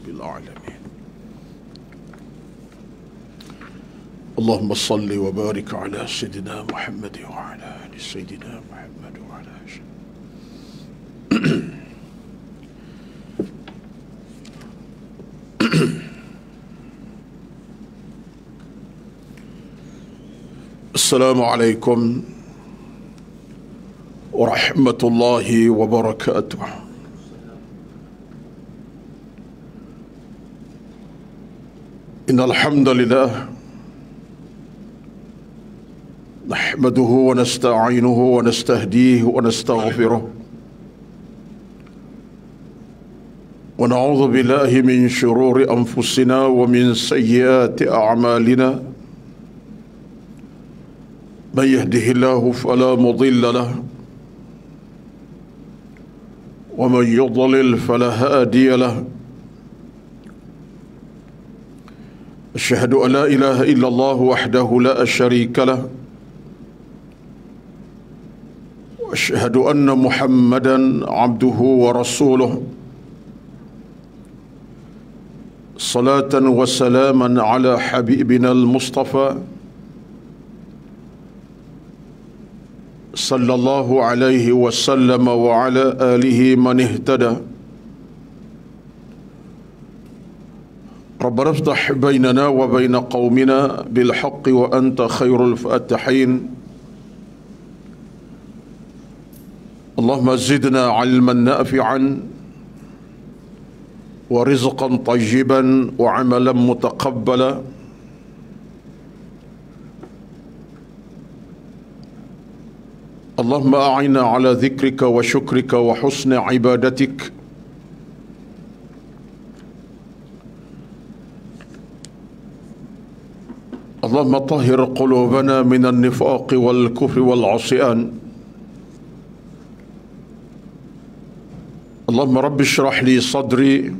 rabbil alamin. Allahumma salli wa barik ala Sayyidina Muhammad wa ala ali Sayyidina Muhammad wa ala Assalamualaikum warahmatullahi wabarakatuh. Innal hamdalillah nahmaduhu wa nasta'inuhu wa nastahdihi wa nastaghfiruh wa na'udzu billahi min shururi anfusina wa min sayyiati a'malina. من يهده الله فلا مضل له ومن يضلل فلا هادي له أشهد أن لا إله إلا الله وحده لا شريك له وأشهد أن محمدا عبده ورسوله صلاة وسلاما على حبيبنا المصطفى صلى الله عليه وسلم وعلى آله من اهتدى. ربنا افتح بيننا وبين قومنا بالحق وأنت خير الفاتحين. اللهم زدنا علما نافعا ورزقا طيبا وعملا متقبلا. اللهم أعنا على ذكرك وشكرك وحسن عبادتك. اللهم طهر قلوبنا من النفاق والكفر والعصيان. اللهم رب اشرح لي صدري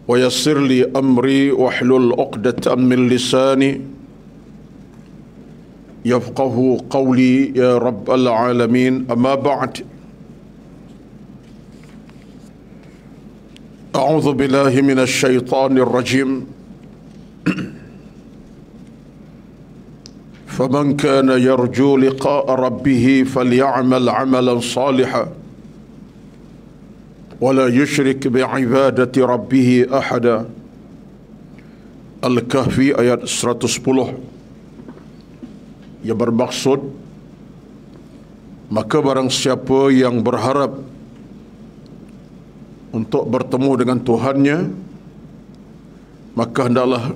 ويسر لي أمري واحلل عقدة من لساني يفقه قولي يا رب العالمين. أما بعد، أعوذ بالله من الشيطان الرجيم. فمن كان يرجو لقاء ربه فليعمل عملا صالحا ولا يشرك بعبادة ربه أحدا. Al-Kahfi ayat 110, yang bermaksud, maka barang siapa yang berharap untuk bertemu dengan Tuhannya, maka hendaklah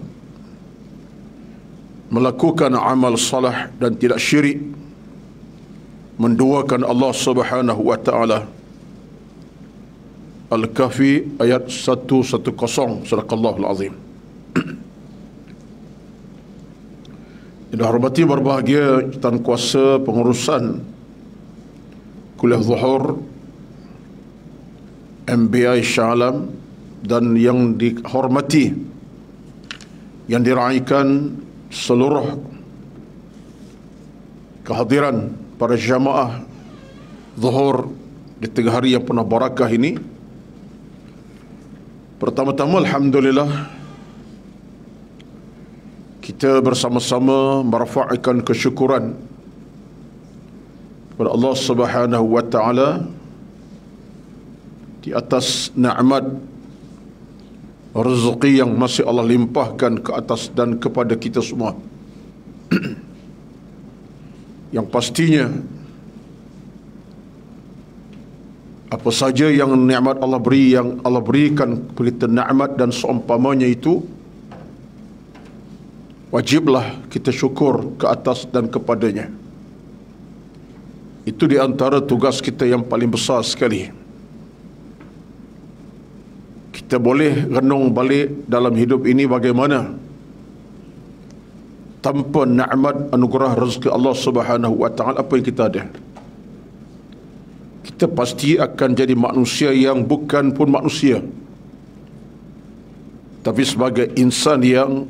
melakukan amal salah dan tidak syirik, menduakan Allah Subhanahu wa taala. Al-Kahfi ayat 110. Sadaqallahul azim. Yang hormati berbahagia Tuan Kuasa Pengurusan Kuliah Zuhur MBI Shah Alam, dan yang dihormati, yang diraikan seluruh kehadiran para jamaah Zuhur di tengah hari yang penuh barakah ini. Pertama-tama, alhamdulillah, kita bersama-sama merafa'kan kesyukuran kepada Allah Subhanahu wa taala di atas nikmat rezeki yang masih Allah limpahkan ke atas dan kepada kita semua. Yang pastinya, apa saja yang nikmat Allah beri, yang Allah berikan kita nikmat dan seumpamanya itu, wajiblah kita syukur ke atas dan kepadanya. Itu di antara tugas kita yang paling besar sekali. Kita boleh renung balik dalam hidup ini bagaimana tanpa nikmat anugerah rezeki Allah Subhanahu wa taala apa yang kita ada. Kita pasti akan jadi manusia yang bukan pun manusia, tapi sebagai insan yang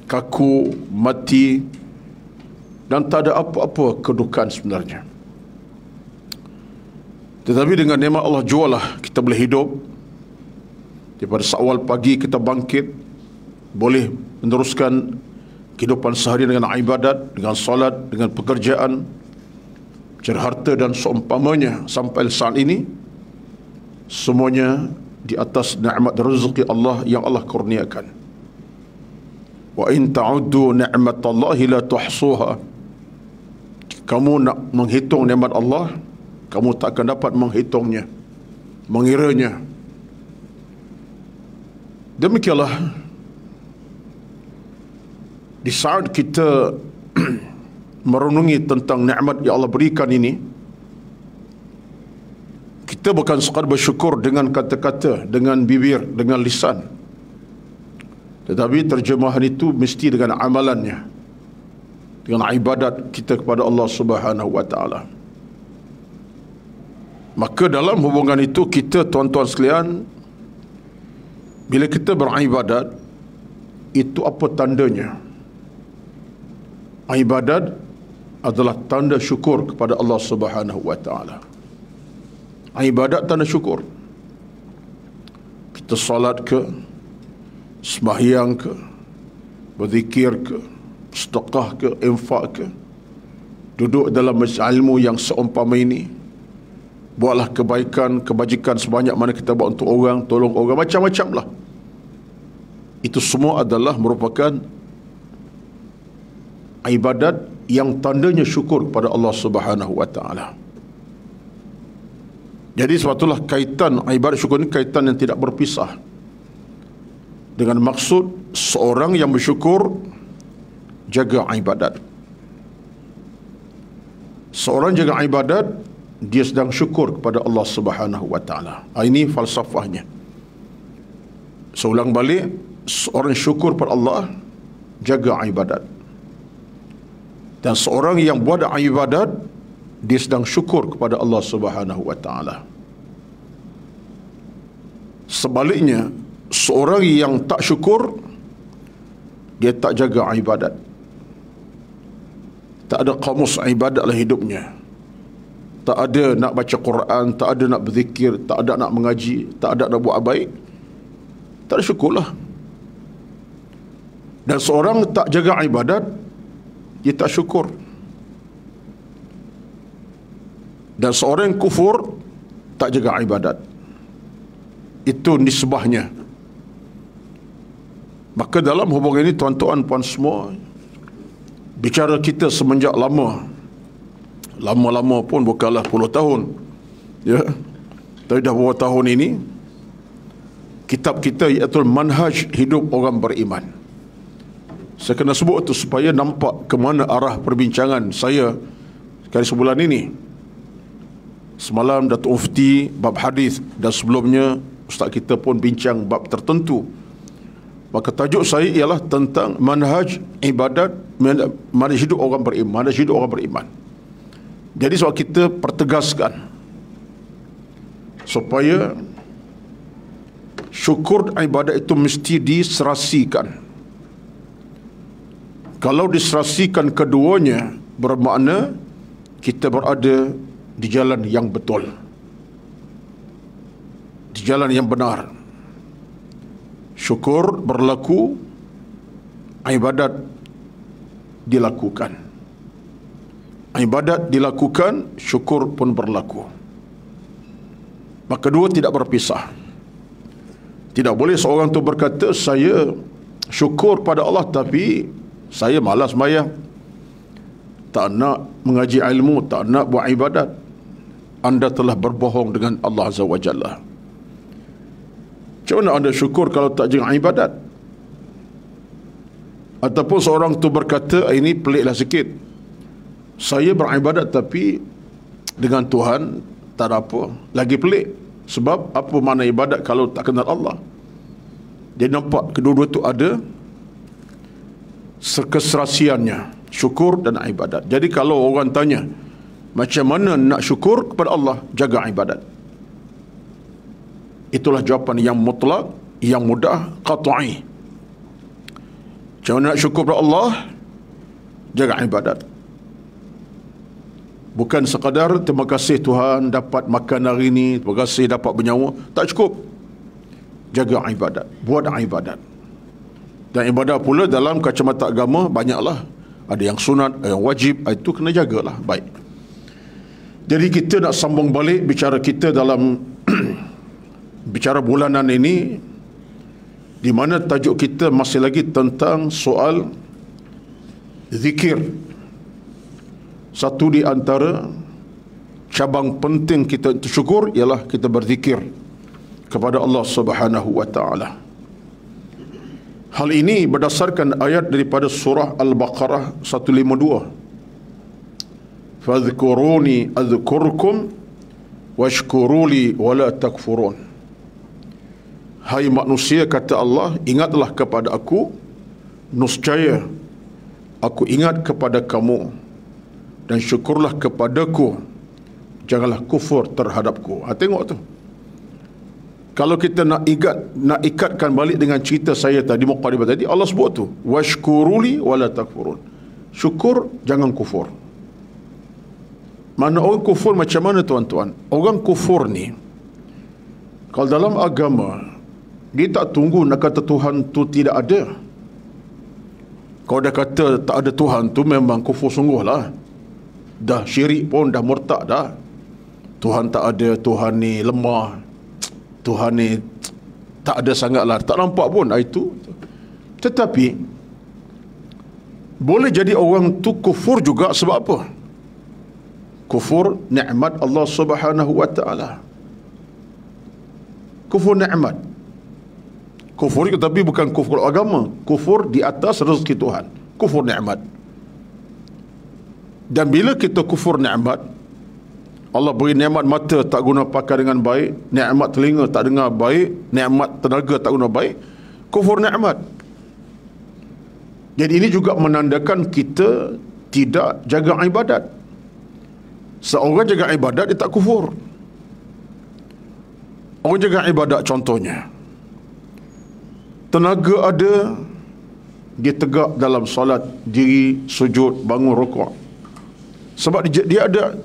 kaku, mati, dan tak ada apa-apa kedukaan sebenarnya. Tetapi dengan nikmat Allah jualah kita boleh hidup, Daripada seawal pagi kita bangkit, boleh meneruskan kehidupan sehari dengan ibadat, dengan solat, dengan pekerjaan, cari harta dan seumpamanya sampai saat ini, semuanya di atas nikmat rezeki Allah yang Allah kurniakan. Wa in ta'uddu ni'matallahi la tuhsuha. Kamu nak menghitung nikmat Allah, kamu tak akan dapat menghitungnya, mengiranya. Demikianlah di saat kita merenungi tentang nikmat yang Allah berikan ini, kita bukan sekadar bersyukur dengan kata-kata, dengan bibir, dengan lisan, tetapi terjemahan itu mesti dengan amalannya, dengan ibadat kita kepada Allah Subhanahu wa taala. Maka dalam hubungan itu kita, tuan-tuan sekalian, bila kita beribadat, itu apa tandanya? Ibadat adalah tanda syukur kepada Allah Subhanahu wa taala. Ibadat tanda syukur. Kita salat ke, sembahyang ke, berzikir ke, sedekah ke, infak ke, duduk dalam majlis ilmu yang seumpama ini, buatlah kebaikan, kebajikan sebanyak mana kita buat untuk orang, tolong orang, macam-macam lah. Itu semua adalah merupakan ibadat yang tandanya syukur kepada Allah Subhanahu wa taala. Jadi sebab itulah kaitan ibadat syukur ini kaitan yang tidak berpisah. Dengan maksud seorang yang bersyukur jaga ibadat. Seorang jaga ibadat, dia sedang syukur kepada Allah Subhanahu wa taala. Ini falsafahnya. Seulang balik, seorang syukur kepada Allah jaga ibadat. Dan seorang yang buat ibadat, dia sedang syukur kepada Allah Subhanahu wa taala. Sebaliknya, seorang yang tak syukur, dia tak jaga ibadat. Tak ada kamus ibadat dalam hidupnya. Tak ada nak baca Quran, tak ada nak berzikir, tak ada nak mengaji, tak ada nak buat baik. Tak ada syukurlah. Dan seorang tak jaga ibadat, dia tak syukur. Dan seorang yang kufur tak jaga ibadat. Itu nisbahnya. Maka dalam hubungan ini, tuan-tuan, puan semua, bicara kita semenjak lama-lama pun bukanlah puluh tahun, ya, tapi dah beberapa tahun ini, kitab kita iaitu manhaj hidup orang beriman. Saya kena sebut itu supaya nampak ke mana arah perbincangan saya sekali sebulan ini. Semalam Datuk Mufti bab hadis, dan sebelumnya ustaz kita pun bincang bab tertentu. Maka tajuk saya ialah tentang manhaj ibadat, manhaj hidup orang beriman, manhaj hidup orang beriman. Jadi sebab kita pertegaskan supaya syukur ibadat itu mesti diserasikan. Kalau diserasikan keduanya, bermakna kita berada di jalan yang betul, di jalan yang benar. Syukur berlaku, ibadat dilakukan. Ibadat dilakukan, syukur pun berlaku. Maka dua tidak berpisah. Tidak boleh seorang tu berkata, saya syukur pada Allah tapi saya malas sembahyang, tak nak mengaji ilmu, tak nak buat ibadat. Anda telah berbohong dengan Allah Azza wa Jalla. Macam mana anda syukur kalau tak jaga ibadat? Ataupun seorang tu berkata, ini peliklah sikit, saya beribadat tapi dengan Tuhan tak ada apa. Lagi pelik. Sebab apa makna ibadat kalau tak kenal Allah? Dia nampak kedua-dua tu ada keserasiannya, syukur dan ibadat. Jadi kalau orang tanya, macam mana nak syukur kepada Allah? Jaga ibadat. Itulah jawapan yang mutlak, yang mudah, qat'i. Macam mana nak syukur kepada Allah? Jaga ibadat. Bukan sekadar terima kasih Tuhan dapat makan hari ini, terima kasih dapat bernyawa. Tak cukup. jaga ibadat, buat ibadat. Dan ibadat pula dalam kacamata agama banyaklah. Ada yang sunat, ada yang wajib, itu kena jagalah. Baik. Jadi kita nak sambung balik bicara kita dalam bicara bulanan ini, di mana tajuk kita masih lagi tentang soal zikir. Satu di antara cabang penting kita untuk syukur ialah kita berzikir kepada Allah Subhanahu wa taala. Hal ini berdasarkan ayat daripada surah Al-Baqarah 152. Fadhkuruni adhkurkum washkuruli wala takfurun. Hai manusia, kata Allah, ingatlah kepada aku, niscaya aku ingat kepada kamu, dan syukurlah kepadaku, janganlah kufur terhadapku. Tengok tu. Kalau kita nak ikatkan balik dengan cerita saya tadi, muqaddimah tadi, Allah sebut tu, washkuruli wala takfurun. Syukur, jangan kufur. Mana orang kufur macam mana, tuan-tuan? Orang kufur ni, kalau dalam agama, dia tak tunggu nak kata Tuhan tu tidak ada. Kalau dah kata tak ada Tuhan tu, memang kufur sungguh lah. Dah syirik pun, dah murtad dah. Tuhan tak ada, Tuhan ni lemah, Tuhan ni tak ada sangat lah, tak nampak pun, itu. Tetapi boleh jadi orang tu kufur juga sebab apa? Kufur nikmat Allah Subhanahu wa taala. Kufur nikmat. Kufur tapi bukan kufur agama, kufur di atas rezeki Tuhan, kufur nikmat. Dan bila kita kufur nikmat, Allah beri nikmat mata tak guna pakai dengan baik, nikmat telinga tak dengar baik, nikmat tenaga tak guna baik, kufur nikmat. Jadi ini juga menandakan kita tidak jaga ibadat. Seorang jaga ibadat, dia tak kufur. Orang jaga ibadat, contohnya, tenaga ada, dia tegak dalam solat, diri, sujud, bangun rukuk. Sebab dia ada,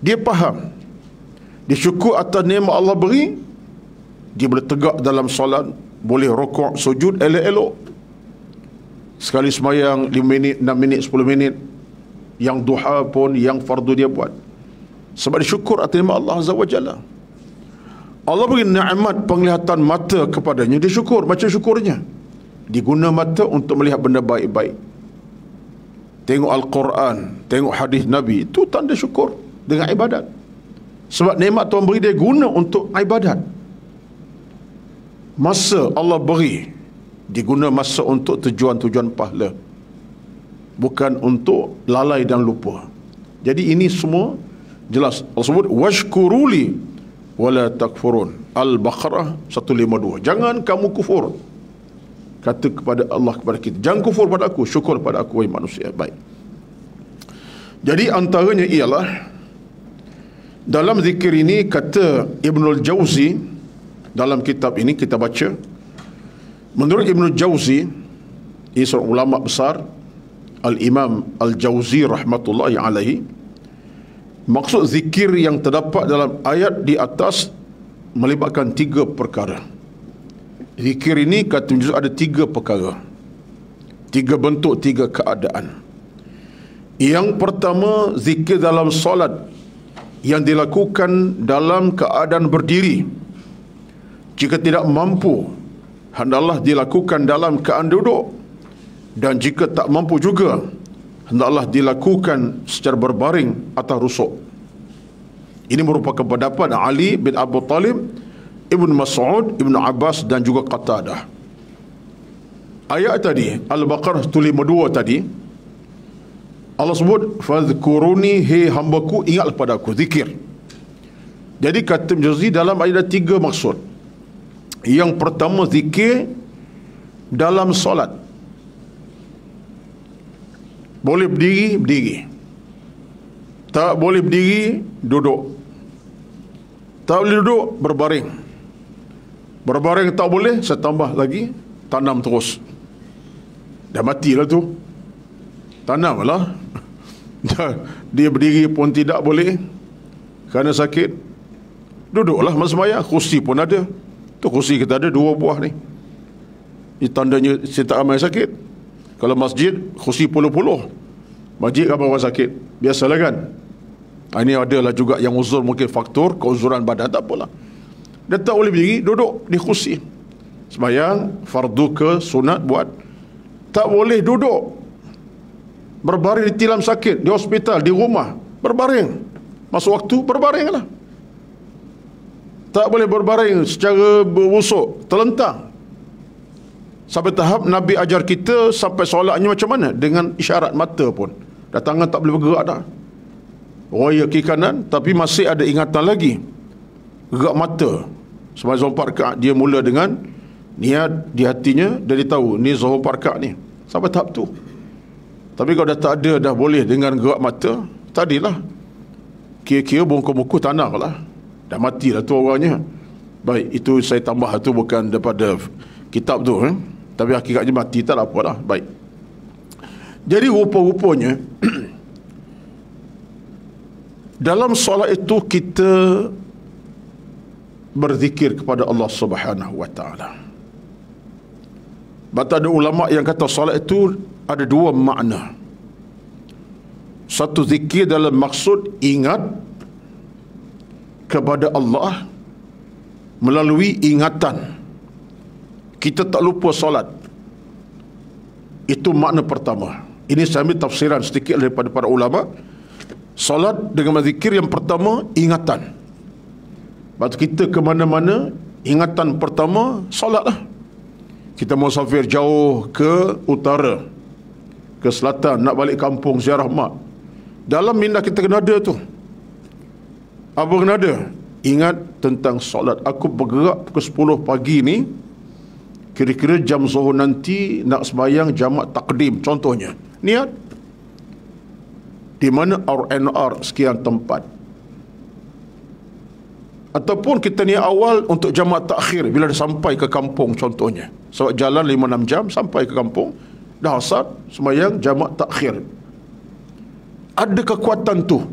dia faham, dia syukur atas nikmat Allah beri, dia boleh tegak dalam solat, boleh rukuk, sujud elok-elok. Sekali semayang 5 minit, 6 minit, 10 minit, yang duha pun, yang fardu dia buat. Sebab dia syukur atas nikmat Allah Azza wa Jalla. Allah beri nikmat penglihatan mata kepadanya, dia syukur. Macam syukurnya, diguna mata untuk melihat benda baik-baik, tengok Al-Quran, tengok hadis Nabi, itu tanda syukur dengan ibadat. Sebab nikmat Tuhan beri, dia guna untuk ibadat. Masa Allah beri, diguna masa untuk tujuan-tujuan pahala, bukan untuk lalai dan lupa. Jadi ini semua jelas. Allah sebut washkuruli wala takfurun. Al-Baqarah 152. Jangan kamu kufur, kata kepada Allah, kepada kita, jangan kufur pada aku, syukur pada aku, wahai manusia. Baik. Jadi antaranya ialah dalam zikir ini, kata Ibnul Jauzi dalam kitab ini kita baca, menurut Ibnul Jauzi, ia seorang ulama besar, Al-Imam Al-Jauzi rahmatullahi alaihi, maksud zikir yang terdapat dalam ayat di atas melibatkan 3 perkara. Zikir ini kata Juz ada 3 perkara, 3 bentuk, 3 keadaan. Yang pertama, zikir dalam solat yang dilakukan dalam keadaan berdiri. Jika tidak mampu, hendaklah dilakukan dalam keadaan duduk, dan jika tak mampu juga, hendaklah dilakukan secara berbaring atau rusuk. Ini merupakan pendapat Ali bin Abu Talib, Ibn Mas'ud, Ibn Abbas dan juga Qatadah. Ayat tadi, Al-Baqarah 152 tadi, Allah sebut, fadhkuruni, hei hambaku, ingatlah pada aku, zikir. Jadi kata Jauzi, dalam ayat ada 3 maksud. Yang pertama, zikir dalam solat. Boleh berdiri, berdiri. Tak boleh berdiri, duduk. Tak boleh duduk, berbaring. Berbaring tak boleh, saya tambah lagi, tanam terus. Dah matilah tu, tanamlah. Dia berdiri pun tidak boleh kerana sakit, duduklah masa sembahyang. Kursi pun ada, Tu kursi kita ada 2 buah ni. Ini tandanya saya tak ramai sakit. Kalau masjid, kursi puluh-puluh. Masjid kan orang sakit. Biasalah kan. Ini adalah juga yang uzur, mungkin faktor keuzuran badan, tak apalah. Dia tak boleh berdiri, duduk di kursi. Sembayang, fardu ke sunat buat. Tak boleh duduk. Berbaring di tilam sakit, di hospital, di rumah. Berbaring. Masuk waktu, berbaring lah. Tak boleh berbaring secara berbusuk, terlentang. Sampai tahap Nabi ajar kita sampai solatnya macam mana? Dengan isyarat mata pun. Dah tangan tak boleh bergerak dah. Raya kiri kanan, tapi masih ada ingatan lagi. Gerak mata. Sebab Zuhur 4 rakaat, dia mula dengan niat di hatinya, dan dia tahu, ni Zuhur 4 rakaat ni. Sampai tahap tu. Tapi kalau dah tak ada, dah boleh dengan gerak mata, tadilah. Kira-kira bongkok-bongkok tanah lah. Dah matilah tu orangnya. Baik, itu saya tambah, tu bukan daripada kitab tu. Tapi hakikatnya mati, tak apalah. Baik. Jadi rupa-rupanya, dalam solat itu kita berzikir kepada Allah Subhanahu wa taala. Bahkan ada ulama yang kata solat itu ada 2 makna. Satu, zikir dalam maksud ingat kepada Allah melalui ingatan. Kita tak lupa solat. Itu makna pertama. Ini saya ambil tafsiran sedikit daripada para ulama. Solat dengan berzikir yang pertama, ingatan. Lepas kita ke mana-mana, ingatan pertama, solatlah. Kita musafir jauh ke utara, ke selatan, nak balik kampung ziarah mak. Dalam minda kita kena ada tu. Apa kena ada? Ingat tentang solat. Aku bergerak pukul 10 pagi ni, kira-kira jam zuhur nanti nak sembahyang jamak takdim contohnya. Niat. Di mana RNR sekian tempat. Ataupun kita niat awal untuk jamak takhir bila dah sampai ke kampung contohnya. Sebab jalan 5-6 jam sampai ke kampung, dah asar sembahyang jamak takhir. Ada kekuatan tu.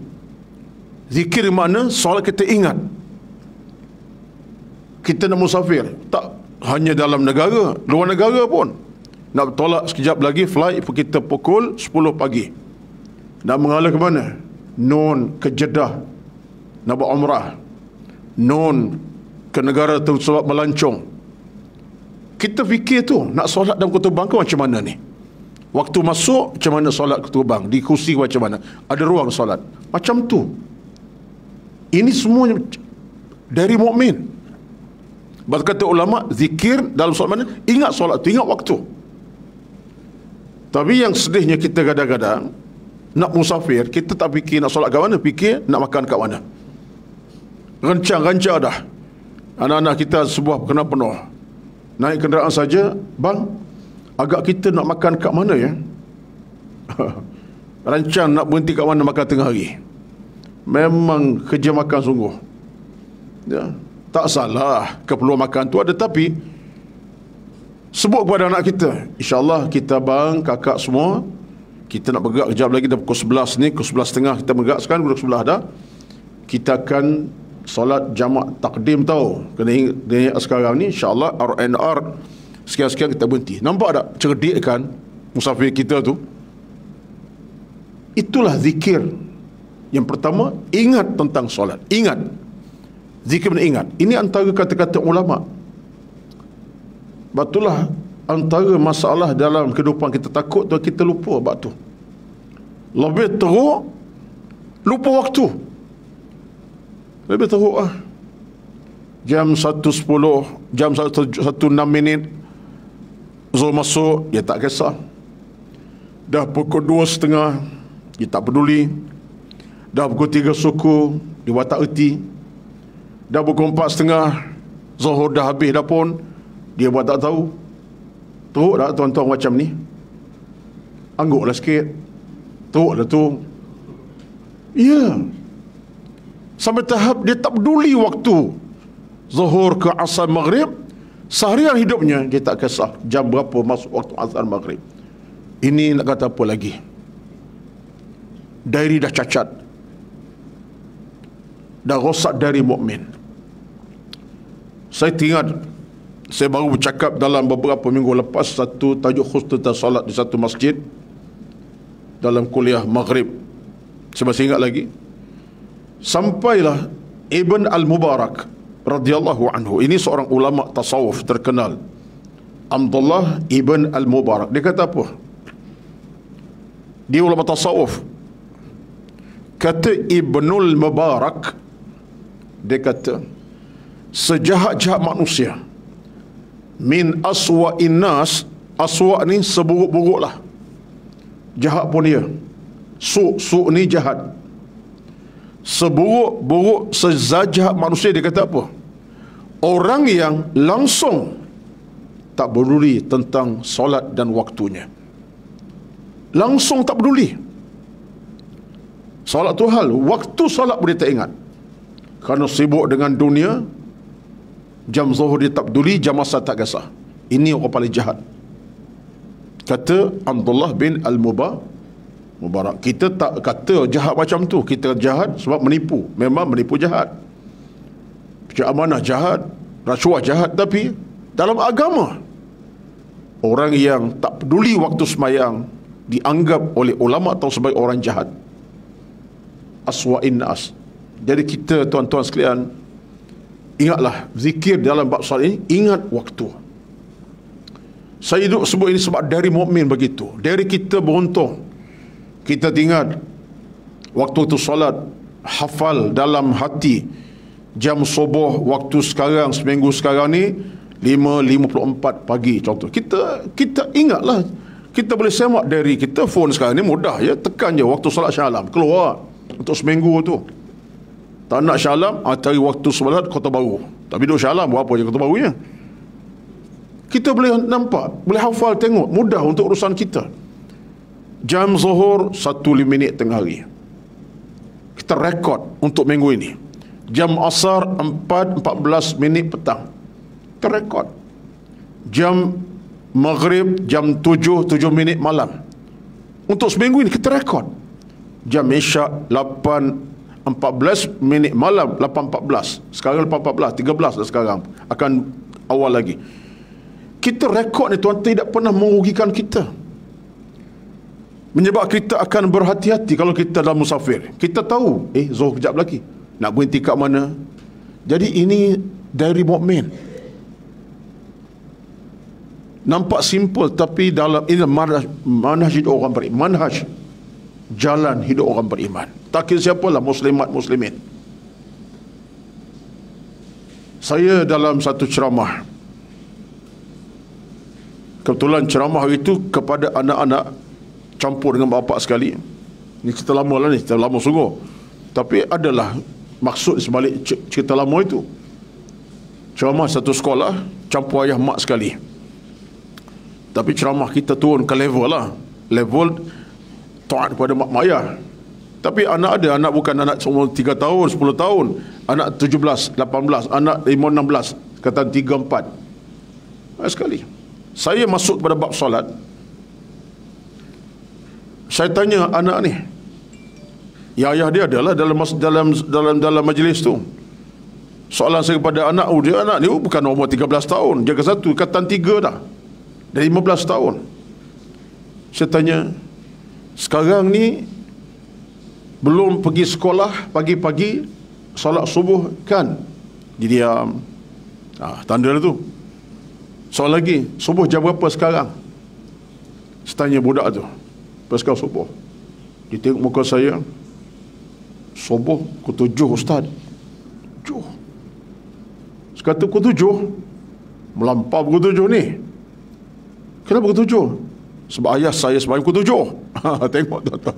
Zikir mana? Solat kita ingat. Kita nak musafir, tak hanya dalam negara, luar negara pun. Nak tolak sekejap lagi flight kita pukul 10 pagi. Nak mengalah ke mana? Nun ke Jeddah, nak buat umrah. Nun ke negara tu sebab melancong. Kita fikir tu, nak solat dalam kutub bangku macam mana ni? Waktu masuk, macam mana solat kutub bang? Di kursi macam mana? Ada ruang solat. Macam tu. Ini semua dari mukmin. Bahkan kata ulama, zikir dalam solat mana? Ingat solat tu, ingat waktu. Tapi yang sedihnya kita kadang-kadang nak musafir, kita tak fikir nak solat kat mana, fikir nak makan kat mana. Rancang-rancang dah. Anak-anak kita sebuah kena penuh. Naik kenderaan saja, bang, agak kita nak makan kat mana ya? Rancang nak berhenti kat mana makan tengah hari. Memang kerja makan sungguh. Ya, tak salah keperluan makan tu ada, tapi sebut kepada anak kita, InsyaAllah kita bang, kakak semua, kita nak bergerak kejap lagi dah pukul 11 ni, pukul 11.30 kita bergerak, sekarang duduk sebelah dah. Kita akan solat jamak takdim tau. Kena ingat sekarang ni, InsyaAllah RNR sekian-sekian kita berhenti. Nampak tak cerdik kan musafir kita tu? Itulah zikir. Yang pertama, ingat tentang solat. Ingat. Zikir benda ingat. Ini antara kata-kata ulama. Batulah antara masalah dalam kehidupan kita, takut tu kita lupa bab tu. Lebih teruk, lupa waktu. Lebih teruk lah. Jam 1.10, jam 1.06 minit Zuhur masuk, dia tak kisah. Dah pukul 2.30, dia tak peduli. Dah pukul 3 suku, dia buat tak erti. Dah pukul 4.30, Zuhur dah habis dah pun, dia buat tak tahu. Teruk tak tuan-tuan macam ni? Angguklah sikit. Teruk dah tu. Ya. Sampai tahap dia tak peduli waktu Zuhur ke asar maghrib. Seharian hidupnya dia tak kisah jam berapa masuk waktu asar maghrib. Ini nak kata apa lagi? Diary dah cacat. Dah rosak dari mukmin. Saya teringat Saya baru bercakap dalam beberapa minggu lepas satu tajuk khusus tentang solat di satu masjid dalam kuliah Maghrib. Saya masih ingat lagi. Sampailah Ibn Al-Mubarak radhiyallahu anhu. Ini seorang ulama tasawuf terkenal. Abdullah Ibn Al-Mubarak. Dia kata apa? Dia ulama tasawuf. Kata Ibnul Mubarak, dia kata, sejahat-jahat manusia, min aswa'in nas, aswa' ni seburuk-buruk lah, jahat pun dia, su' ni jahat, seburuk-buruk sejahat manusia, dia kata apa? Orang yang langsung tak peduli tentang solat dan waktunya. Langsung tak peduli. Solat tu hal, waktu solat pun dia tak ingat, kerana sibuk dengan dunia. Jam zuhur dia tak peduli, jam asar tak kisah. Ini orang paling jahat, kata Abdullah bin Al-Mubarak. Kita tak kata jahat macam tu. Kita jahat sebab menipu. Memang menipu jahat, pecah amanah jahat, rasuah jahat. Tapi dalam agama, orang yang tak peduli waktu sembahyang dianggap oleh ulama atau sebagai orang jahat. Aswa'in nas. Jadi kita, tuan-tuan sekalian, ingatlah zikir dalam bab solat ini, ingat waktu. Saya duduk sebut ini sebab dari mukmin begitu. Dari kita beruntung, kita ingat waktu tu solat, hafal dalam hati. Jam subuh waktu sekarang, seminggu sekarang ni 5.54 pagi contoh. Kita ingatlah. Kita boleh semak dari kita, phone sekarang ni mudah ya, tekan je waktu solat syalam, keluar untuk seminggu tu. Tak nak syalam, cari waktu solat Kota Baru. Tapi duduk syalam, buat apa je Kota Barunya. Kita boleh nampak, boleh hafal, tengok, mudah untuk urusan kita. Jam zuhur 1 minit tengah hari, kita rekod untuk minggu ini. Jam asar 4:14 minit petang, kita rekod. Jam maghrib jam 7 minit malam, untuk seminggu ini kita rekod. Jam isyak 8:14 minit malam, 8:14. Sekarang 8:14, 13 dah sekarang. Akan awal lagi. Kita rekod ni, tuan, tidak pernah merugikan kita. Menyebab kita akan berhati-hati kalau kita dalam musafir. Kita tahu, zuhur kejap lagi, nak berhenti kat mana. Jadi ini dari mukmin. Nampak simple, tapi dalam ini manhaj hidup orang beriman. Manhaj jalan hidup orang beriman. Tak kira siapalah, muslimat muslimin. Saya dalam satu ceramah, kebetulan ceramah itu kepada anak-anak campur dengan bapa sekali. Ini cerita lama lah ni, cerita lama sungguh. Tapi adalah maksud sebalik cerita lama itu. Ceramah satu sekolah, campur ayah mak sekali. Tapi ceramah kita turun ke level lah, level taat kepada mak ayah. Tapi anak ada, anak bukan anak umur 3 tahun, 10 tahun, anak 17, 18, anak 5, 16, kata 3, 4. Sekali saya masuk kepada bab solat, saya tanya anak ni, ya ayah dia adalah dalam majlis tu. Soalan saya kepada anak, dia anak ni bukan umur 13 tahun, dia ke satu, kata 3 dah, dari 15 tahun. Saya tanya, sekarang ni belum pergi sekolah, pagi-pagi solat subuh kan? Dia diam. Tanda lah tu. Soal lagi, subuh jam berapa sekarang? Saya tanya budak tu, pasal subuh. Dia tengok muka saya, subuh pukul 7 ustaz. 7. Saya kata pukul 7? Melampau pukul 7 ni. Kenapa pukul 7? Sebab ayah saya sembahyang pukul 7. Tengok tuan-tuan.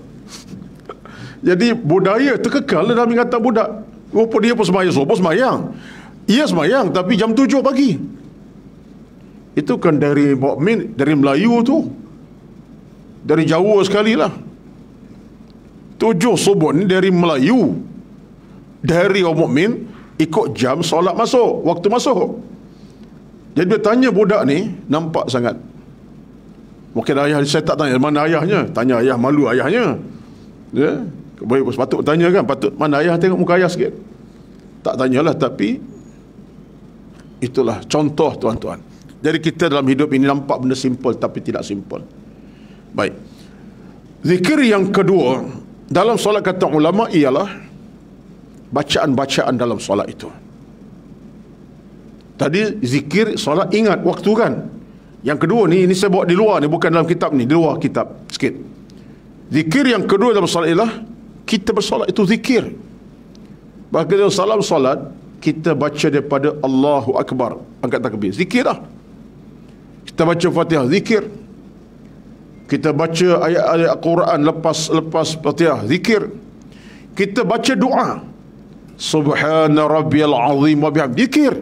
Jadi budaya terkekal dalam ingatan budak. Rupa dia pun sembahyang subuh, sembahyang. Ia sembahyang tapi jam 7 pagi. Itu kan dari mukmin, dari Melayu tu, dari Jawa sekali lah. 7 subuh ni dari Melayu, dari orang mukmin, ikut jam solat masuk, waktu masuk. Jadi dia tanya budak ni, nampak sangat. Mungkin ayah, saya tak tanya mana ayahnya, tanya ayah, malu ayahnya. Ya, patut tanya kan, patut mana ayah, tengok muka ayah sikit. Tak tanyalah, tapi Itulah contoh tuan-tuan. Jadi kita dalam hidup ini nampak benda simple tapi tidak simple. Baik. Zikir yang kedua dalam solat kata ulama ialah bacaan-bacaan dalam solat itu. Tadi zikir solat ingat waktu kan. Yang kedua ni, ini saya bawa di luar ni, bukan dalam kitab ni, di luar kitab sikit. Zikir yang kedua dalam solat ialah kita bersolat itu zikir. Bahkan dalam salam solat kita baca daripada Allahu Akbar, angkat takbir, zikir dah. Kita baca Fatihah, zikir. Kita baca ayat-ayat Al-Quran lepas Fatihah, zikir. Kita baca doa, Subhana Rabbiyal Azim wa bihamdihi, zikir.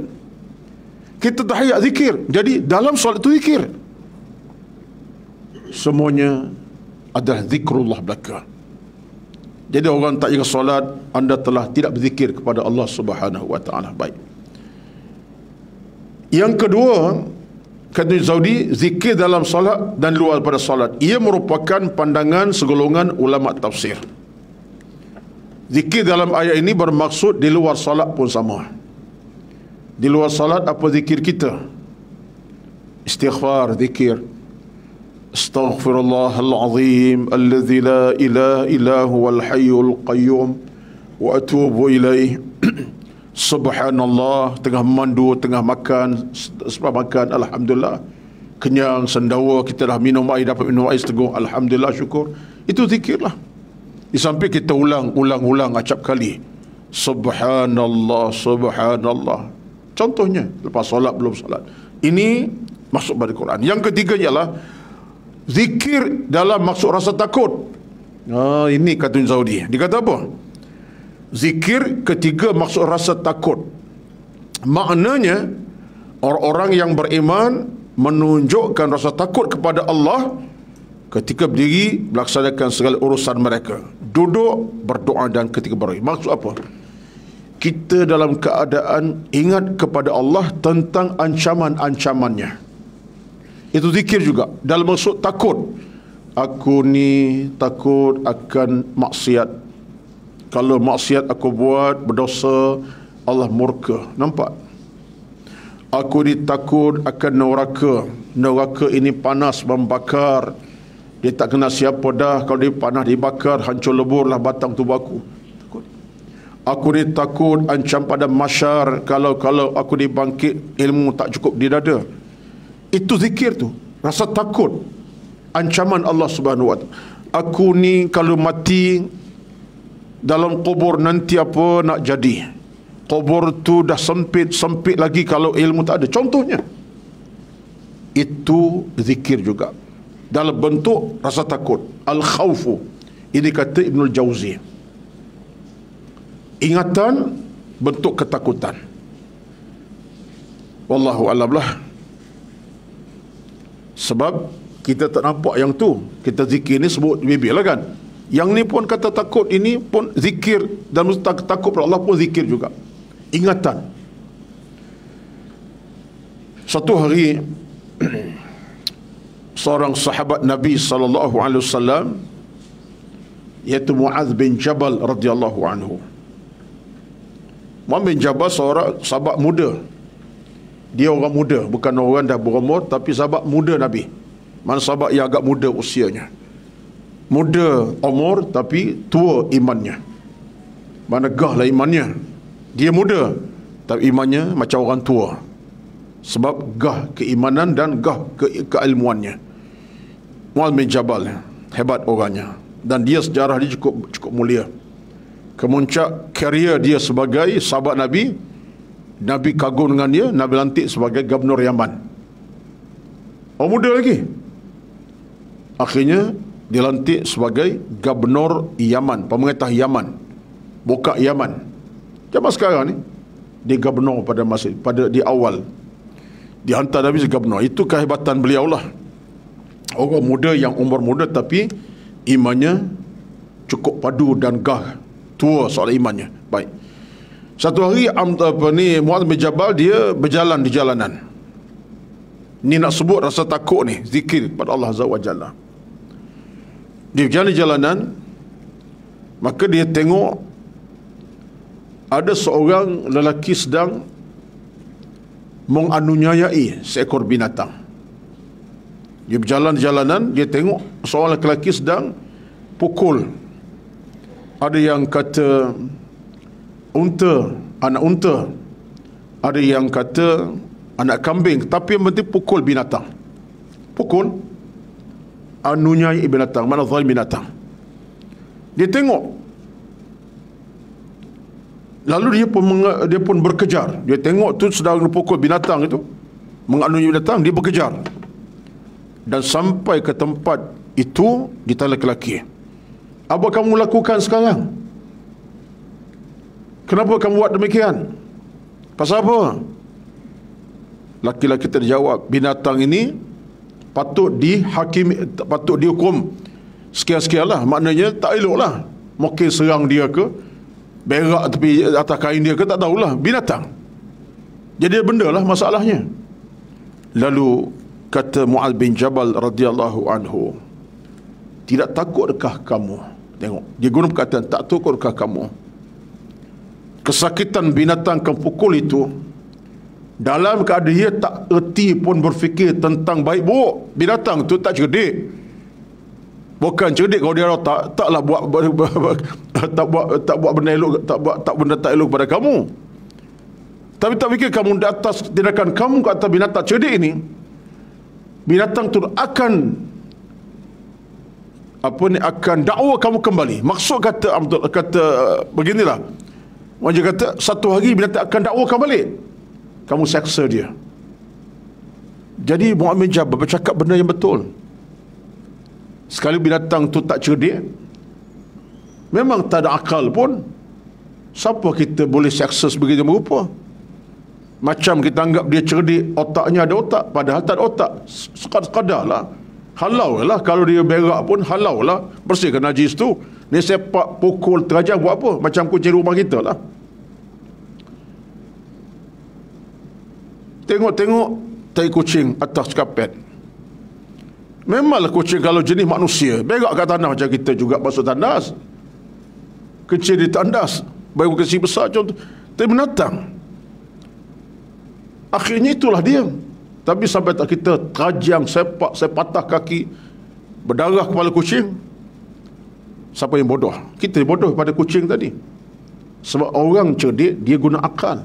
Kita tahiyat, zikir. Jadi dalam solat itu zikir. Semuanya adalah zikrullah belaka. Jadi orang tak jaga solat, anda telah tidak berzikir kepada Allah Subhanahu wa taala. Baik. Yang kedua, kata Zaudi, zikir dalam solat dan luar pada solat, ia merupakan pandangan segolongan ulama tafsir. Zikir dalam ayat ini bermaksud di luar solat pun sama. Di luar salat apa zikir kita? Istighfar, zikir. Astaghfirullahal azim alladzi la ilaha illa huwal hayyul qayyum wa atubu ilaih. Subhanallah, tengah mandu, tengah makan, sebab makan, alhamdulillah. Kenyang, sendawa, kita dah minum air, dapat minum air setengah, alhamdulillah, syukur. Itu zikirlah. Di samping kita ulang acap kali. Subhanallah, subhanallah. Contohnya lepas solat, belum solat. Ini maksud pada Quran. Yang ketiga ialah zikir dalam maksud rasa takut. Ini kata Zaudi. Dia kata apa? Zikir ketiga maksud rasa takut. Maknanya orang-orang yang beriman menunjukkan rasa takut kepada Allah ketika berdiri melaksanakan segala urusan mereka, duduk, berdoa dan ketika berdiri. Maksud apa? Kita dalam keadaan ingat kepada Allah tentang ancaman-ancamannya. Itu zikir juga. Dalam maksud takut. Aku ni takut akan maksiat. Kalau maksiat aku buat, berdosa, Allah murka. Nampak? Aku ni takut akan neraka. Neraka ini panas, membakar. Dia tak kenal siapa dah. Kalau dia panas, dibakar, hancur leburlah batang tubuh aku. Aku ni takut ancam pada masyar. Kalau aku dibangkit, ilmu tak cukup di dada. Itu zikir tu. Rasa takut ancaman Allah Subhanahu wa taala. Aku ni kalau mati dalam kubur nanti apa nak jadi? Kubur tu dah sempit lagi kalau ilmu tak ada. Contohnya, itu zikir juga dalam bentuk rasa takut. Al-khawfu. Ini kata Ibnul Jauzi. Ingatan bentuk ketakutan. Wallahu a'lam lah. Sebab kita tak nampak yang tu. Kita zikir ni sebut bibir lah kan. Yang ni pun kata takut, ini pun zikir. Dan takut pada Allah pun zikir juga. Ingatan. Satu hari seorang sahabat Nabi SAW, iaitu Mu'adz bin Jabal radhiyallahu anhu. Mu'adz bin Jabal seorang sahabat muda. Dia orang muda, bukan orang dah berumur, tapi sahabat muda Nabi. Mana sahabat yang agak muda usianya. Muda umur tapi tua imannya. Mana gah lah imannya. Dia muda tapi imannya macam orang tua. Sebab gah keimanan dan gah keilmuannya. Mu'adz bin Jabal hebat orangnya. Dan dia sejarah dia cukup mulia. Kemuncak karier dia sebagai sahabat Nabi. Nabi kagum dengan dia. Nabi lantik sebagai Gubernur Yaman. Orang muda lagi. Akhirnya dilantik sebagai Gubernur Yaman, pemerintah Yaman, buka Yaman. Zaman sekarang ni dia Gubernur pada di awal dihantar Nabi sebagai Gubernur. Itu kehebatan beliau lah. Orang muda yang umur muda tapi imannya cukup padu dan gah, tua soal imannya. Baik. Satu hari Mu'adz bin Jabal dia berjalan di jalanan. Ni nak sebut rasa takut ni, zikir kepada Allah Azza wa Jalla. Dia berjalan di jalanan, maka dia tengok ada seorang lelaki sedang menganiayai seekor binatang. Dia berjalan di jalanan, dia tengok seorang lelaki sedang pukul. Ada yang kata anak unta. Ada yang kata anak kambing. Tapi yang penting pukul binatang. Pukul, anunyai binatang, mana zalim binatang. Dia tengok. Lalu dia pun berkejar. Dia tengok tu sedang pukul binatang itu, menganunyai binatang, dia berkejar. Dan sampai ke tempat itu, ditanya lelaki, apa kamu lakukan sekarang? Kenapa kamu buat demikian? Pasal apa? Laki-laki terjawab, binatang ini patut dihukum sekian-sekian lah. Maknanya tak elok lah. Mungkin serang dia ke, berak tepi atas kain dia ke, tak tahulah. Binatang. Jadi benda lah masalahnya. Lalu kata Mu'adz bin Jabal radhiyallahu anhu, tidak takutkah kamu? Tengok, dia guna perkataan, tak takutkah kamu kesakitan binatang kamu pukul itu, dalam keadaan dia tak erti pun berfikir tentang baik buruk. Binatang tu tak cerdik. Bukan cerdik kalau dia taklah buat benda elok, tak benda tak elok kepada kamu. Tapi tak fikir kamu di atas tindakan kamu ke atas binatang cerdik ini, binatang tu akan akan dakwa kamu kembali. Maksud kata beginilah. Dia kata satu hari binatang akan dakwa kembali. Kamu seksa dia. Jadi Mu'adz bin Jabal bercakap benda yang betul. Sekali binatang tu tak cerdik, memang tak ada akal pun, siapa kita boleh seksa sebegitu berupa? Macam kita anggap dia cerdik, otaknya ada otak, padahal tak ada otak. Sekadar lah, halau lah. Kalau dia berak pun halau lah, bersihkan najis tu. Ni sepak pukul terajang buat apa? Macam kucing rumah kita lah. Tengok-tengok tai kucing atas kapet. Memanglah kucing kalau jenis manusia berak kat tanah macam kita juga basuh tandas. Kecil di tandas, baru kecil besar contoh. Tapi binatang, akhirnya itulah dia. Tapi sampai tak kita terajang, sepak, saya patah kaki, berdarah kepala kucing. Siapa yang bodoh? Kita bodoh pada kucing tadi. Sebab orang cerdik, dia guna akal.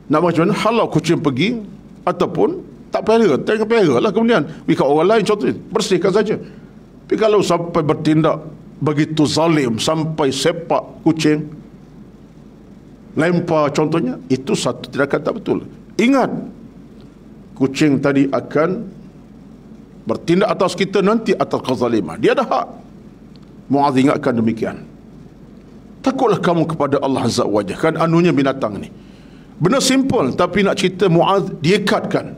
Nak macam mana? Halau kucing pergi, ataupun tak pelihara, tengok pelihara lah, kemudian berikan orang lain contohnya, bersihkan saja. Tapi kalau sampai bertindak begitu zalim, sampai sepak kucing, lempar contohnya, itu satu tindakan tak betul. Ingat, kucing tadi akan bertindak atas kita nanti atas kezaliman. Dia ada hak. Mu'adz ingatkan demikian. Takutlah kamu kepada Allah Azza wa Jalla. Kan anunya binatang ni. Benda simple, tapi nak cerita Mu'adz diikatkan.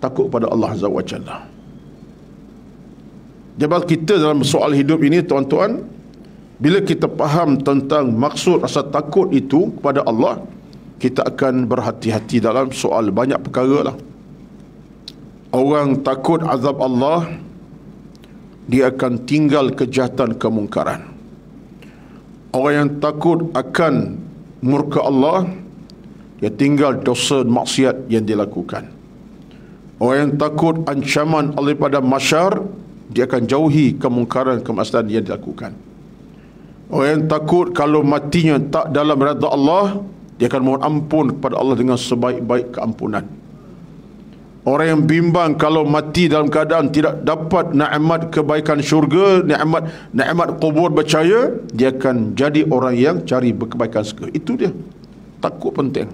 Takut kepada Allah Azza wa Jalla. Sebab kita dalam soal hidup ini, tuan-tuan, bila kita faham tentang maksud rasa takut itu kepada Allah, kita akan berhati-hati dalam soal banyak perkara lah. Orang takut azab Allah, dia akan tinggal kejahatan kemungkaran. Orang yang takut akan murka Allah, dia tinggal dosa maksiat yang dilakukan. Orang yang takut ancaman Allah pada masyar, dia akan jauhi kemungkaran kemaksiatan yang dilakukan. Orang yang takut kalau matinya tak dalam redha Allah, dia akan mohon ampun kepada Allah dengan sebaik-baik keampunan. Orang yang bimbang kalau mati dalam keadaan tidak dapat nikmat kebaikan syurga, nikmat kubur bercahaya, dia akan jadi orang yang cari kebaikan segera. Itu dia. Takut penting.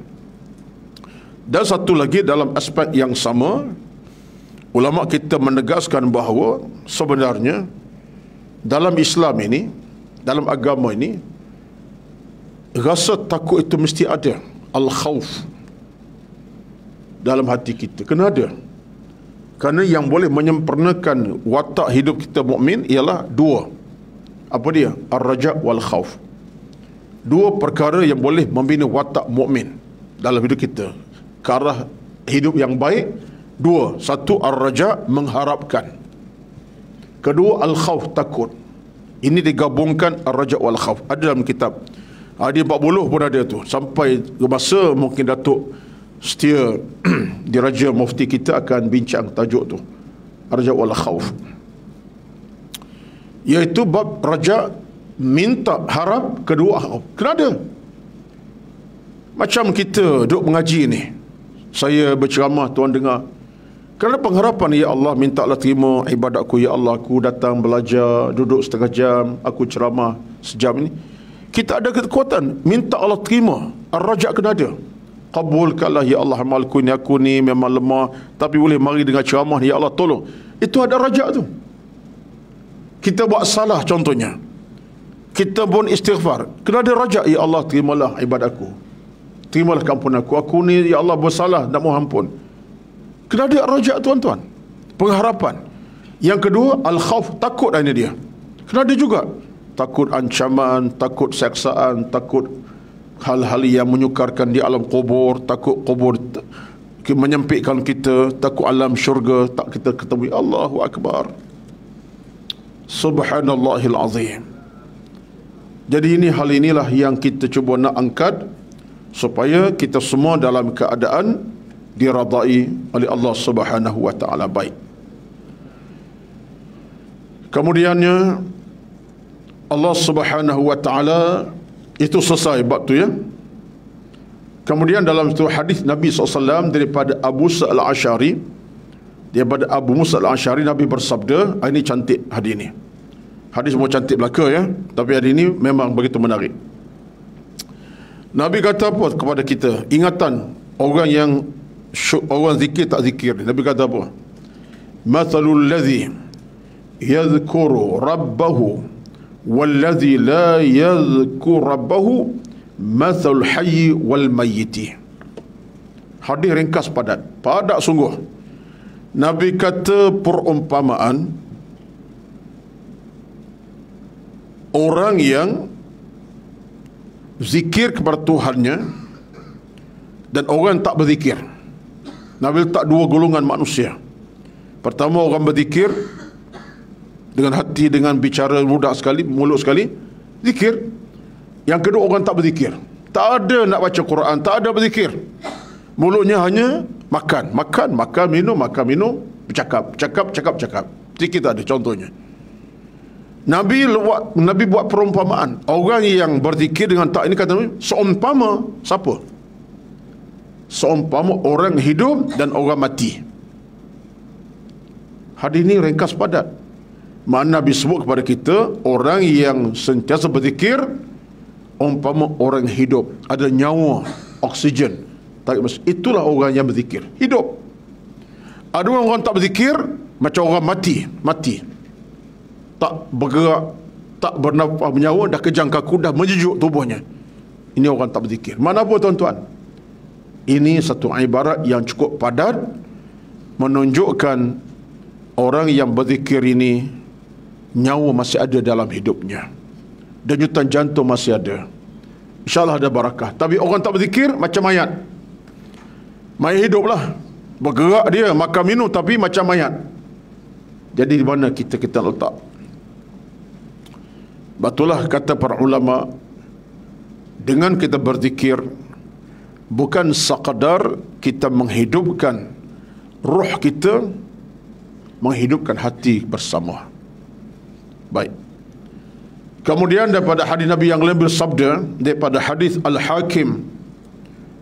Dan satu lagi dalam aspek yang sama, ulama kita menegaskan bahawa sebenarnya dalam Islam ini, dalam agama ini, rasa takut itu mesti ada. Al-khawf dalam hati kita kena ada. Kerana yang boleh menyempurnakan watak hidup kita mukmin ialah dua. Apa dia? Ar-raja wal khauf. Dua perkara yang boleh membina watak mukmin dalam hidup kita ke arah hidup yang baik. Dua. Satu, ar-raja, mengharapkan. Kedua, al-khauf, takut. Ini digabungkan ar-raja wal khauf. Ada dalam kitab. Hadis 40 pun ada tu. Sampai ke masa mungkin Datuk setia diraja mufti kita akan bincang tajuk tu, Ar-Raja wal Khauf, iaitu bab raja minta harap, kedua khauf. Kenapa? Macam kita duduk mengaji ni, saya berceramah, tuan dengar, kerana pengharapan, ya Allah, mintalah terima ibadatku, ya Allah, aku datang belajar, duduk setengah jam, aku ceramah sejam ini. Kita ada kekuatan, minta Allah terima. Ar-Raja kena ada. Qabulkanlah, ya Allah, amalku ni, aku ni memang lemah, tapi boleh mari dengan ceramah ni, ya Allah, tolong. Itu ada raja tu. Kita buat salah contohnya, kita pun istighfar, kena ada raja, ya Allah, terimalah ibadatku, terimalah kampunan aku ni, ya Allah, bersalah, nak mohon ampun. Kena ada raja, tuan-tuan, pengharapan. Yang kedua, al-khauf, takut ini dia. Kena ada juga, takut ancaman, takut seksaan, takut hal-hal yang menyukarkan di alam kubur, takut kubur menyempitkan kita, takut alam syurga tak kita ketemu. Allahu Akbar, Subhanallahil Azim. Jadi ini hal inilah yang kita cuba nak angkat supaya kita semua dalam keadaan diradai oleh Allah Subhanahu wa taala. Baik. Kemudiannya Allah Subhanahu wa taala itu selesai bab tu, ya. Kemudian dalam satu hadis Nabi SAW daripada Abu Musa al-Asy'ari, daripada Abu Musa al-Asy'ari, Nabi bersabda, ini cantik hadis ni. Hadis semua cantik belaka, ya, tapi hadis ini memang begitu menarik. Nabi kata apa kepada kita? Ingatan orang zikir tak zikir. Nabi kata apa? Mathalul ladzi yadhkuru rabbahu walladzi la yadhkur rabbahu mathalul hayy wal mayyiti. Hadis ringkas padat sungguh. Nabi kata perumpamaan orang yang zikir kepada Tuhannya dan orang tak berzikir. Nabi letak dua golongan manusia. Pertama, orang berzikir dengan hati, dengan bicara mudah sekali, mulut sekali, zikir. Yang kedua, orang tak berzikir, tak ada nak baca Quran, tak ada berzikir, mulutnya hanya makan, minum, bercakap. Zikir tak ada. Contohnya, Nabi buat perumpamaan orang yang berzikir dengan tak ini, kata seumpama siapa? Seumpama orang hidup dan orang mati. Hadis ini ringkas padat. Mana Nabi sebut kepada kita, orang yang sentiasa berzikir umpama orang hidup, ada nyawa, oksigen. Itulah orang yang berzikir, hidup. Ada orang tak berzikir macam orang mati, tak bergerak, tak bernafas, bernyawa, dah kejang kaku, dah menjejuk tubuhnya. Ini orang tak berzikir. Mana apa, tuan-tuan? Ini satu ibarat yang cukup padat menunjukkan orang yang berzikir ini nyawa masih ada dalam hidupnya, denyutan jantung masih ada, InsyaAllah ada barakah. Tapi orang tak berzikir macam mayat. Mayat hiduplah, bergerak dia, makan minum, tapi macam mayat. Jadi di mana kita letak? Betullah kata para ulama, dengan kita berzikir bukan sekadar kita menghidupkan ruh kita, menghidupkan hati bersama. Baik. Kemudian daripada hadis Nabi yang lain bersabda, daripada hadis Al-Hakim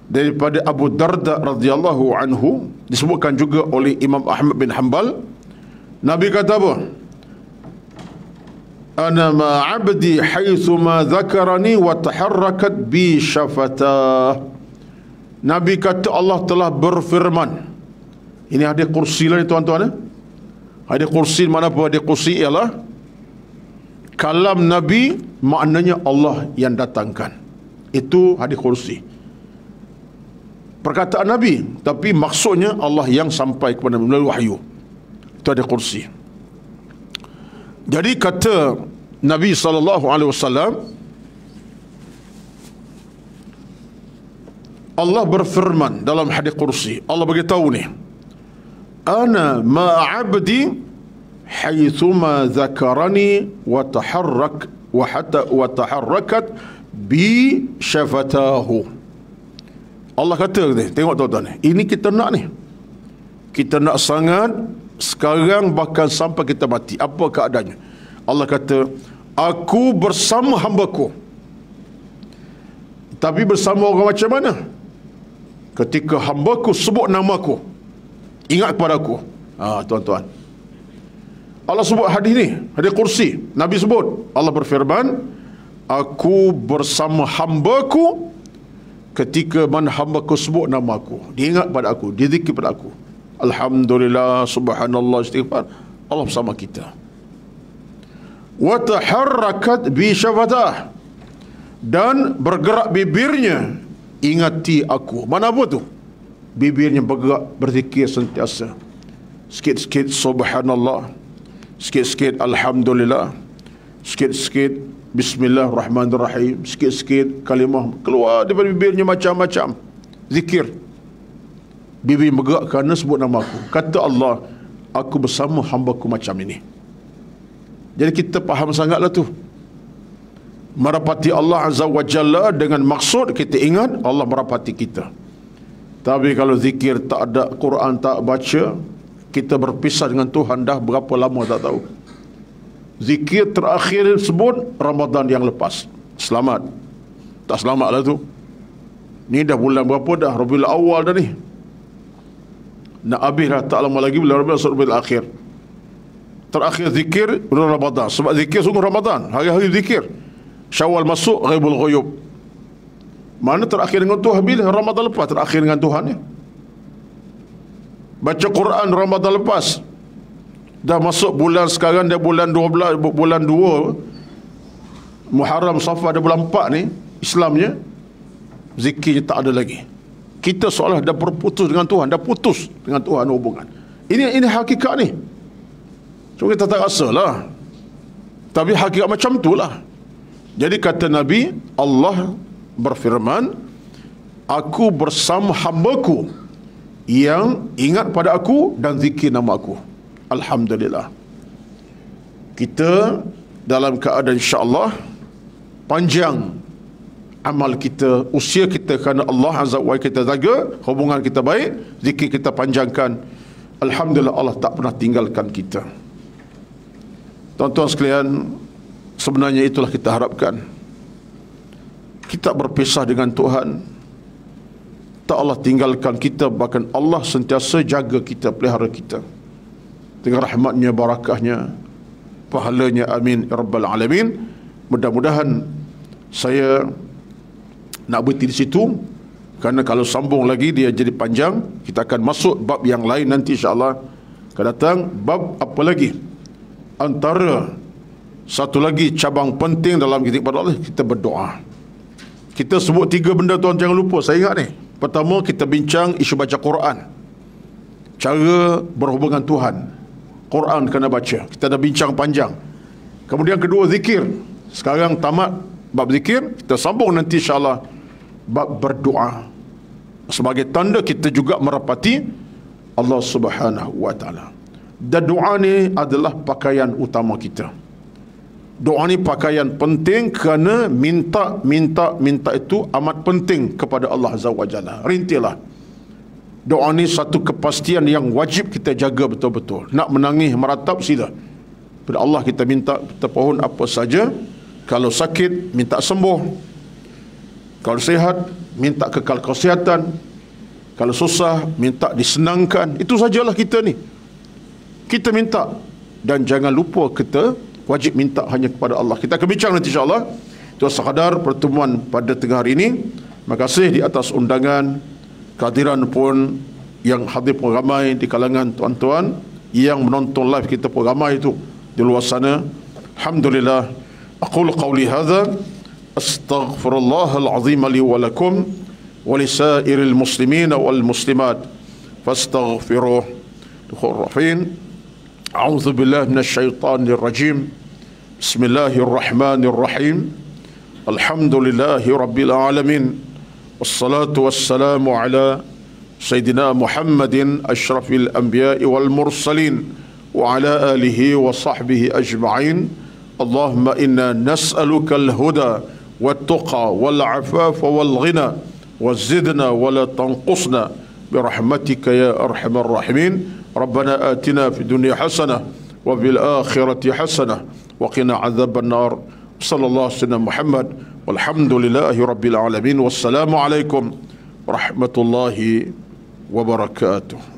daripada Abu Darda radhiyallahu anhu, disebutkan juga oleh Imam Ahmad bin Hanbal, Nabi kata apa? Ana ma 'abdi haitsu ma dzakarani wa taharrakat bi syafatah. Nabi kata Allah telah berfirman. Ini hadis kursi lah ni, tuan-tuan. Hadis kursi, mana apa hadis kursi ialah kalam Nabi, maknanya Allah yang datangkan. Itu hadis kursi, perkataan Nabi, tapi maksudnya Allah yang sampai kepada Nabi melalui wahyu. Itu hadis kursi. Jadi kata Nabi SAW, Allah berfirman dalam hadis kursi. Allah beritahu ni, ana ma'abdi haitsuma zakarani wa taharrakat bi syafatahu. Allah kata, tengok tuan-tuan, ini kita nak ni. Kita nak sangat, sekarang bahkan sampai kita mati. Apa keadaannya? Allah kata, aku bersama hamba-Ku. Tapi bersama orang macam mana? Ketika hamba-Ku sebut nama-Ku, ingat kepada Aku. Tuan-tuan, Allah sebut hadis ni, hadis kursi. Nabi sebut, Allah berfirman, aku bersama hamba-Ku ketika mana hamba-Ku sebut nama Aku. Dia ingat pada Aku, dia zikir pada Aku. Alhamdulillah, subhanallah, istighfar. Allah bersama kita. Wa taharrakat bi syafatah, dan bergerak bibirnya, ingati Aku. Mana apa tu? Bibirnya bergerak, berzikir sentiasa. Sikit-sikit subhanallah, sikit-sikit alhamdulillah, sikit-sikit bismillahirrahmanirrahim, sikit-sikit kalimah keluar daripada bibirnya macam-macam zikir. Bibir bergerak kerana sebut nama Aku. Kata Allah, aku bersama hamba-Ku macam ini. Jadi kita faham sangatlah tu. Merapati Allah Azza wa Jalla dengan maksud kita ingat Allah merapati kita. Tapi kalau zikir tak ada, Quran tak baca, kita berpisah dengan Tuhan dah berapa lama tak tahu. Zikir terakhir sebut Ramadan yang lepas. Selamat. Tak selamat lah tu. Ni dah bulan berapa dah? Rabiul Awal dah ni. Nak habis dah tak lama lagi bulan Rabiul Akhir. Terakhir zikir bulan Ramadan. Sebab zikir sungguh Ramadan. Hari-hari zikir. Syawal masuk, Ghaibul Ghuyub. Mana terakhir dengan Tuhan? Bila? Ramadan lepas terakhir dengan Tuhan ni. Baca Quran Ramadan lepas. Dah masuk bulan sekarang, dah bulan 12, bulan 2 Muharram, Safar, dah bulan 4 ni, Islamnya zikirnya tak ada lagi. Kita seolah dah berputus dengan Tuhan, dah putus dengan Tuhan hubungan. Ini hakikat ni. Cuma kita tak rasa lah, tapi hakikat macam tu lah. Jadi kata Nabi, Allah berfirman, aku bersama hamba-Ku yang ingat pada Aku dan zikir nama Aku. Alhamdulillah. Kita dalam keadaan insya-Allah panjang amal kita, usia kita kerana Allah Azza wa Jalla kita jaga, hubungan kita baik, zikir kita panjangkan. Alhamdulillah, Allah tak pernah tinggalkan kita. Tuan-tuan sekalian, sebenarnya itulah kita harapkan. Kita berpisah dengan Tuhan, tak Allah tinggalkan kita, bahkan Allah sentiasa jaga kita, pelihara kita dengan rahmatnya, barakahnya, pahalanya. Amin ya rabbal alamin. Mudah-mudahan saya nak berhenti di situ, kerana kalau sambung lagi dia jadi panjang. Kita akan masuk bab yang lain nanti insya-Allah akan datang. Bab apa lagi? Antara satu lagi cabang penting dalam kita kepada Allah, kita berdoa. Kita sebut 3 benda, tuan, jangan lupa. Saya ingat ni. Pertama, kita bincang isu baca Quran, cara berhubungan Tuhan. Quran kena baca, kita dah bincang panjang. Kemudian kedua, zikir. Sekarang tamat bab zikir, kita sambung nanti insya-Allah bab berdoa, sebagai tanda kita juga merapati Allah Subhanahu wa taala. Dan doa ni adalah pakaian utama kita. Doa ni pakaian penting, kerana minta itu amat penting kepada Allah Azza wa Jalla. Rintilah. Doa ni satu kepastian yang wajib kita jaga betul-betul. Nak menangis, meratap, sila. Pada Allah kita minta, kita pohon apa saja. Kalau sakit, minta sembuh. Kalau sihat, minta kekal kesihatan. Kalau susah, minta disenangkan. Itu sajalah kita ni. Kita minta. Dan jangan lupa kita wajib minta hanya kepada Allah. Kita akan bincang nanti insya-Allah. Itu sekadar pertemuan pada tengah hari ini. Terima kasih di atas undangan, kehadiran pun yang hadir pun ramai di kalangan tuan-tuan yang menonton live kita pun ramai itu di luar sana. Alhamdulillah. Aqulu qawli hadza astaghfirullahal azim li wa lakum wa lisairil muslimin wal muslimat fastaghfiruh. Rahim. A'udzu billahi minasyaitonir rajim. Bismillahirrahmanirrahim. Alhamdulillahi rabbil alamin. Wassalatu wassalamu ala Sayyidina Muhammadin asyrafil anbiya'i wal mursalin wa ala alihi wa sahbihi ajma'in. Allahumma inna nas'aluka al-huda wat tuqa wal afafa wal ghina وزدنا ولا تنقصنا برحمتك يا أرحم الراحمين. ربنا آتنا في الدنيا حسنة وفي الآخرة حسنة وقنا عذاب النار. صلى الله عليه وسلم محمد والحمد لله رب العالمين. والسلام عليكم ورحمة الله وبركاته.